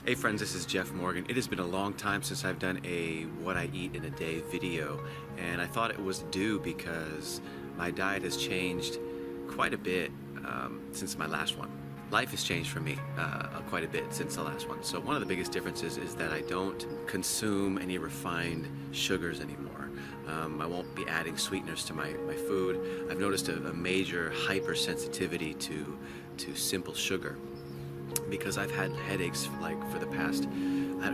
Hey friends, this is Jeff Morgan. It has been a long time since I've done a what I eat in a day video, and I thought it was due because my diet has changed quite a bit since my last one. Life has changed for me quite a bit since the last one. So one of the biggest differences is that I don't consume any refined sugars anymore. I won't be adding sweeteners to my food. I've noticed a major hypersensitivity to simple sugar, because I've had headaches for the past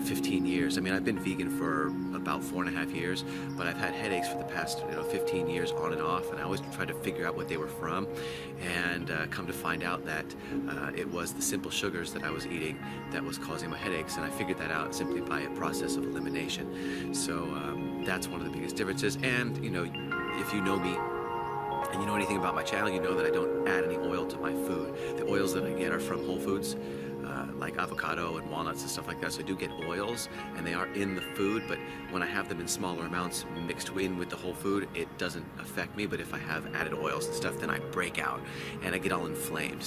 15 years. I mean, I've been vegan for about 4.5 years, but I've had headaches for the past 15 years on and off, and I always tried to figure out what they were from, and come to find out that it was the simple sugars that I was eating that was causing my headaches, and I figured that out simply by a process of elimination. So that's one of the biggest differences. And if you know me and you know anything about my channel, you know that I don't add any oil to my food. The oils that I get are from Whole Foods, like avocado and walnuts and stuff like that. So I do get oils, and they are in the food, but when I have them in smaller amounts mixed in with the whole food, it doesn't affect me. But if I have added oils and stuff, then I break out and I get all inflamed.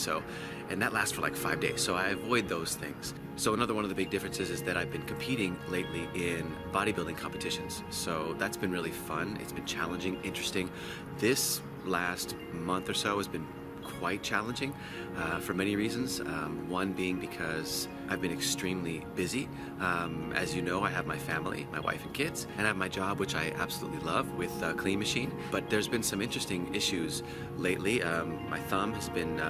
And that lasts for like 5 days. So I avoid those things. So another one of the big differences is that I've been competing lately in bodybuilding competitions. So that's been really fun. It's been challenging, interesting. This last month or so has been quite challenging for many reasons. One being because I've been extremely busy. As you know, I have my family, my wife and kids, and I have my job, which I absolutely love, with Clean Machine. But there's been some interesting issues lately. My thumb has been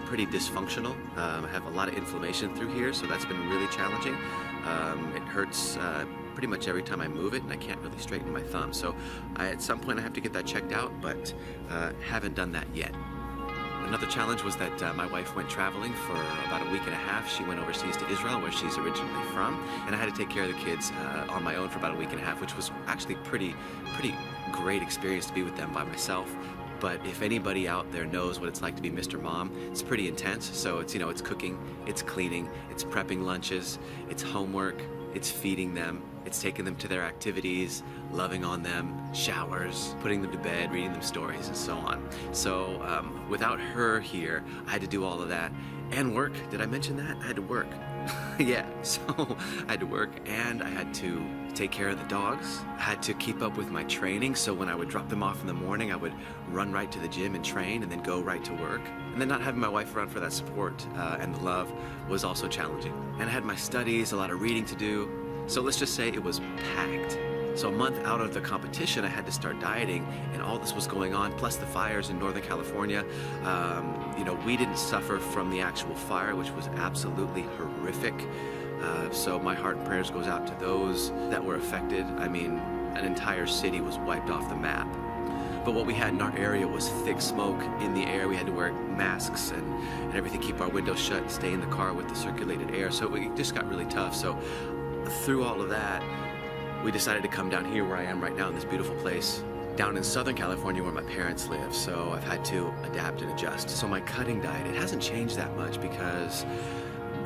pretty dysfunctional. I have a lot of inflammation through here, so that's been really challenging. It hurts pretty much every time I move it, and I can't really straighten my thumb. So at some point I have to get that checked out, but haven't done that yet. Another challenge was that my wife went traveling for about a week and a half. She went overseas to Israel, where she's originally from, and I had to take care of the kids on my own for about a week and a half, which was actually pretty great experience to be with them by myself. But if anybody out there knows what it's like to be Mr. Mom, it's pretty intense. So it's it's cooking, it's cleaning, it's prepping lunches, it's homework, it's feeding them, it's taking them to their activities, loving on them, showers, putting them to bed, reading them stories, and so on. So without her here, I had to do all of that and work. Did I mention that? I had to work. Yeah, so I had to work, and I had to take care of the dogs. I had to keep up with my training, so when I would drop them off in the morning, I would run right to the gym and train, and then go right to work. And then not having my wife around for that support and the love was also challenging. And I had my studies, a lot of reading to do. So let's just say it was packed. So a month out of the competition, I had to start dieting, and all this was going on, plus the fires in Northern California. We didn't suffer from the actual fire, which was absolutely horrific. So my heart and prayers goes out to those that were affected. I mean, an entire city was wiped off the map. But what we had in our area was thick smoke in the air. We had to wear masks and everything, keep our windows shut, stay in the car with the circulated air. So it just got really tough. So through all of that, we decided to come down here where I am right now, in this beautiful place down in Southern California where my parents live. So I've had to adapt and adjust. So my cutting diet, it hasn't changed that much, because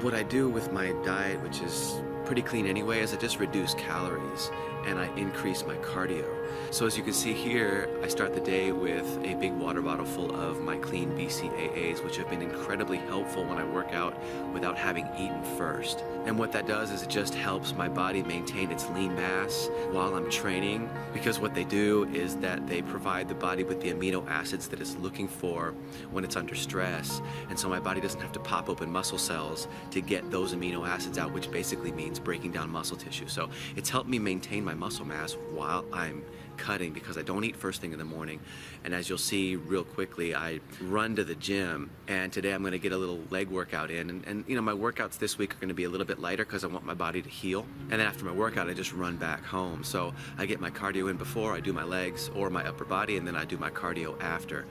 what I do with my diet, which is pretty clean anyway, is I just reduce calories and I increase my cardio. So as you can see here, I start the day with a big water bottle full of my clean BCAAs, which have been incredibly helpful when I work out without having eaten first. And what that does is it just helps my body maintain its lean mass while I'm training, because what they do is that they provide the body with the amino acids that it's looking for when it's under stress. And so my body doesn't have to pop open muscle cells to get those amino acids out, which basically means breaking down muscle tissue. So it's helped me maintain my muscle mass while I'm cutting, because I don't eat first thing in the morning. And as you'll see real quickly, I run to the gym, and today I'm going to get a little leg workout in. And my workouts this week are going to be a little bit lighter because I want my body to heal. And then after my workout, I just run back home. So I get my cardio in before I do my legs or my upper body, and then I do my cardio after.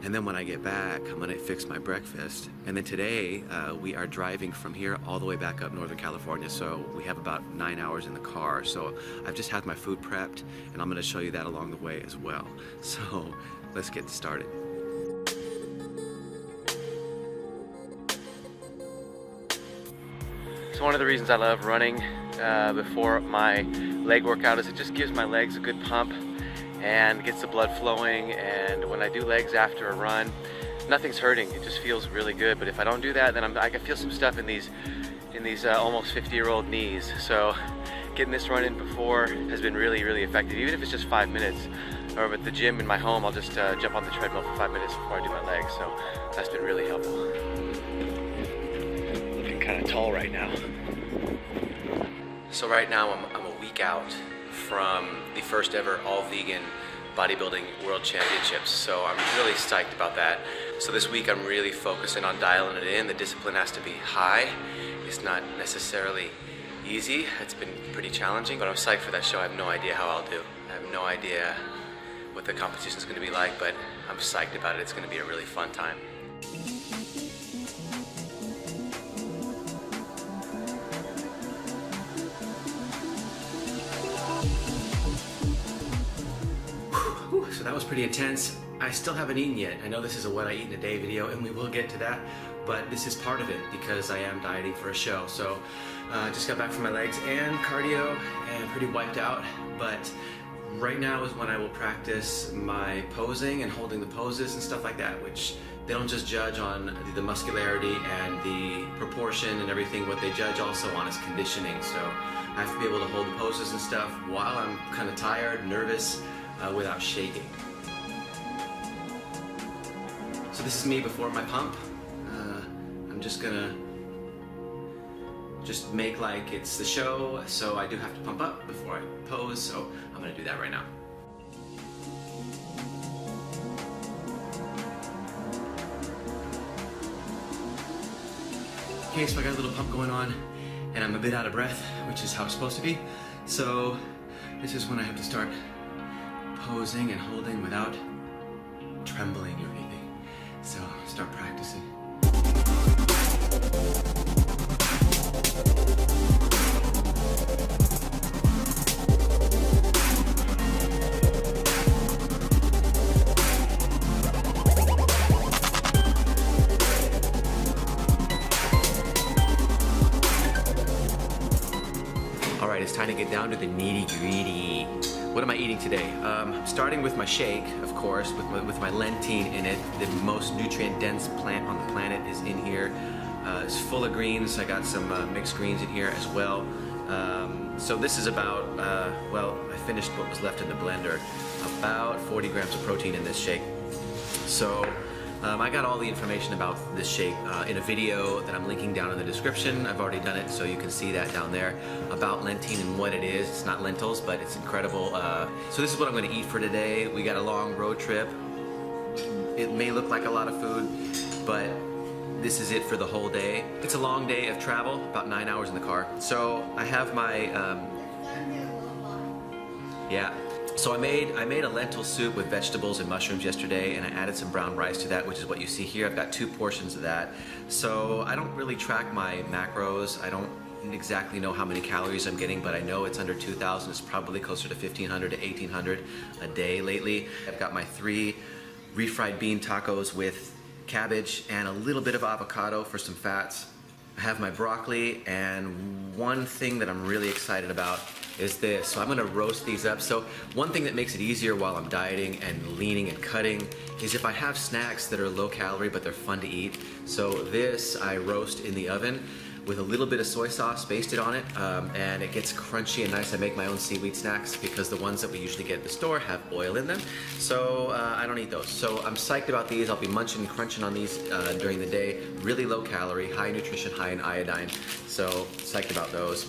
And then when I get back, I'm gonna fix my breakfast. And then today, we are driving from here all the way back up Northern California. So we have about 9 hours in the car. So I've just had my food prepped, and I'm gonna show you that along the way as well. So let's get started. So one of the reasons I love running before my leg workout is it just gives my legs a good pump and gets the blood flowing. And when I do legs after a run, nothing's hurting. It just feels really good. But if I don't do that, then I can feel some stuff in these in these almost 50-year-old knees. So getting this run in before has been really, really effective, even if it's just 5 minutes. Or at the gym in my home, I'll just jump on the treadmill for 5 minutes before I do my legs. So that's been really helpful. Looking kind of tall right now. So right now I'm a week out from the first ever all-vegan bodybuilding world championships. So I'm really psyched about that. So this week I'm really focusing on dialing it in. The discipline has to be high. It's not necessarily easy. It's been pretty challenging, but I'm psyched for that show. I have no idea how I'll do. I have no idea what the competition is going to be like, but I'm psyched about it. It's going to be a really fun time. Whew, so that was pretty intense. I still haven't eaten yet. I know this is a what I eat in a day video, and we will get to that, but this is part of it because I am dieting for a show. So just got back from my legs and cardio and pretty wiped out, but right now is when I will practice my posing and holding the poses and stuff like that, which they don't just judge on the muscularity and the proportion and everything. What they judge also on is conditioning. So I have to be able to hold the poses and stuff while I'm kind of tired, nervous, without shaking. So this is me before my pump. I'm just gonna make like it's the show, so I do have to pump up before I pose, so I'm gonna do that right now. Okay, so I got a little pump going on, and I'm a bit out of breath, which is how it's supposed to be. So this is when I have to start posing and holding without trembling or anything. So start practicing. All right, it's time to get down to the nitty-gritty. What am I eating today? Starting with my shake, of course, with my lentine in it. The most nutrient-dense plant on the planet is in here. It's full of greens. I got some mixed greens in here as well. So this is about, well, I finished what was left in the blender. About 40 grams of protein in this shake. So I got all the information about this shake in a video that I'm linking down in the description. I've already done it, so you can see that down there about lentine and what it is. It's not lentils, but it's incredible. So this is what I'm going to eat for today. We got a long road trip. It may look like a lot of food, but this is it for the whole day. It's a long day of travel, about 9 hours in the car. So I have my, So I made a lentil soup with vegetables and mushrooms yesterday, and I added some brown rice to that, which is what you see here. I've got 2 portions of that. So I don't really track my macros. I don't exactly know how many calories I'm getting, but I know it's under 2,000. It's probably closer to 1,500 to 1,800 a day lately. I've got my 3 refried bean tacos with cabbage and a little bit of avocado for some fats. I have my broccoli, and one thing that I'm really excited about is this. So I'm gonna roast these up. So one thing that makes it easier while I'm dieting and leaning and cutting is if I have snacks that are low calorie but they're fun to eat. So this I roast in the oven with a little bit of soy sauce basted on it, and it gets crunchy and nice. I make my own seaweed snacks because the ones that we usually get at the store have oil in them, so I don't eat those. So I'm psyched about these. I'll be munching and crunching on these during the day. Really low calorie, high nutrition, high in iodine, so psyched about those.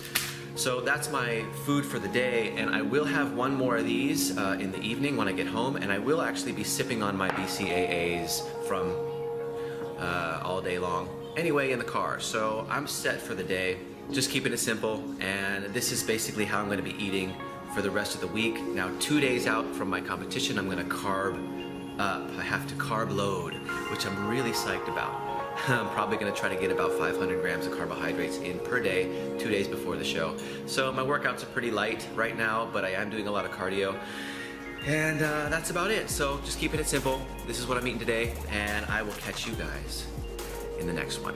So that's my food for the day, and I will have one more of these in the evening when I get home, and I will actually be sipping on my BCAAs from all day long. Anyway, in the car. So I'm set for the day, just keeping it simple, and this is basically how I'm going to be eating for the rest of the week. Now 2 days out from my competition, I'm going to carb up. I have to carb load, which I'm really psyched about. I'm probably going to try to get about 500 grams of carbohydrates in per day 2 days before the show. So my workouts are pretty light right now, but I am doing a lot of cardio, and that's about it. So just keeping it simple. This is what I'm eating today, and I will catch you guys in the next one.